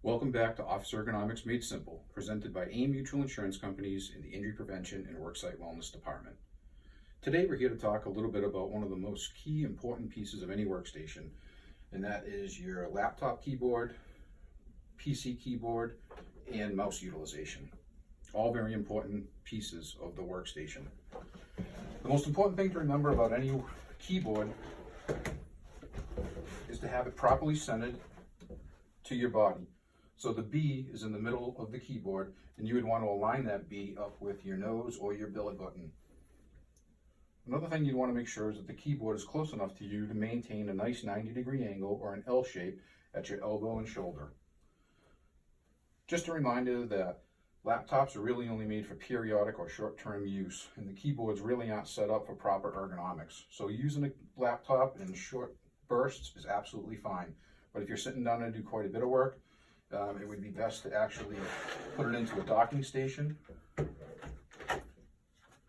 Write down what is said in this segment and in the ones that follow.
Welcome back to Office Ergonomics Made Simple, presented by A.I.M Mutual Insurance Companies in the Injury Prevention and Worksite Wellness Department. Today we're here to talk a little bit about one of the most key important pieces of any workstation, and that is your laptop keyboard, PC keyboard, and mouse utilization. All very important pieces of the workstation. The most important thing to remember about any keyboard is to have it properly centered to your body. So the B is in the middle of the keyboard, and you would want to align that B up with your nose or your belly button. Another thing you'd want to make sure is that the keyboard is close enough to you to maintain a nice 90-degree angle or an L shape at your elbow and shoulder. Just a reminder that laptops are really only made for periodic or short-term use, and the keyboards really aren't set up for proper ergonomics. So using a laptop in short bursts is absolutely fine. But if you're sitting down to do quite a bit of work, it would be best to actually put it into a docking station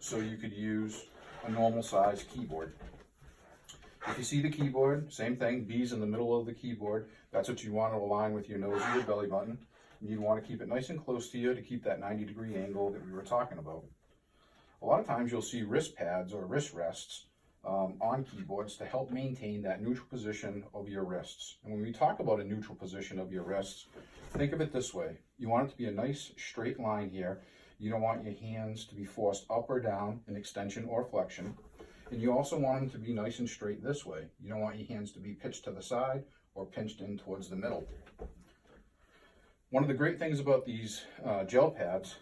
so you could use a normal size keyboard. If you see the keyboard, same thing, B's in the middle of the keyboard. That's what you want to align with your nose or your belly button. And you want to keep it nice and close to you to keep that 90-degree angle that we were talking about. A lot of times you'll see wrist pads or wrist rests on keyboards to help maintain that neutral position of your wrists. And when we talk about a neutral position of your wrists, think of it this way. You want it to be a nice straight line here. You don't want your hands to be forced up or down in extension or flexion. And you also want them to be nice and straight this way. You don't want your hands to be pitched to the side or pinched in towards the middle. One of the great things about these gel pads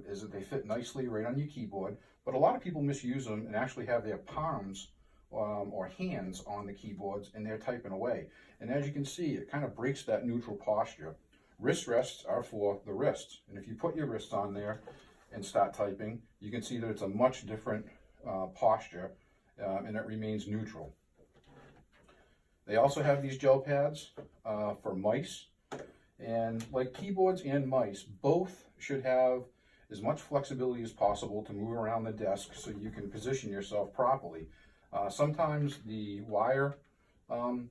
is that they fit nicely right on your keyboard, but a lot of people misuse them and actually have their palms or hands on the keyboards and they're typing away. And as you can see, it kind of breaks that neutral posture. Wrist rests are for the wrists, and if you put your wrists on there and start typing, you can see that it's a much different posture and it remains neutral. They also have these gel pads for mice, and like keyboards and mice, both should have as much flexibility as possible to move around the desk so you can position yourself properly. Sometimes the wire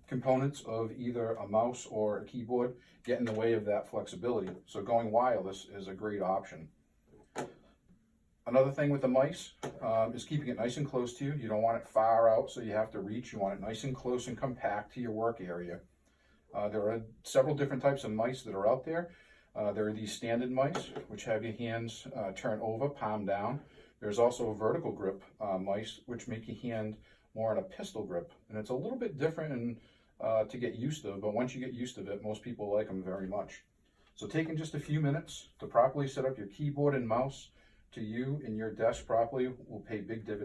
components of either a mouse or a keyboard get in the way of that flexibility, so going wireless is a great option. Another thing with the mice is keeping it nice and close to you. You don't want it far out so you have to reach. You want it nice and close and compact to your work area. There are several different types of mice that are out there. There are these standard mice, which have your hands turn over, palm down. There's also vertical grip mice, which make your hand more in a pistol grip. And it's a little bit different and to get used to, but once you get used to it, most people like them very much. So taking just a few minutes to properly set up your keyboard and mouse to you and your desk properly will pay big dividends.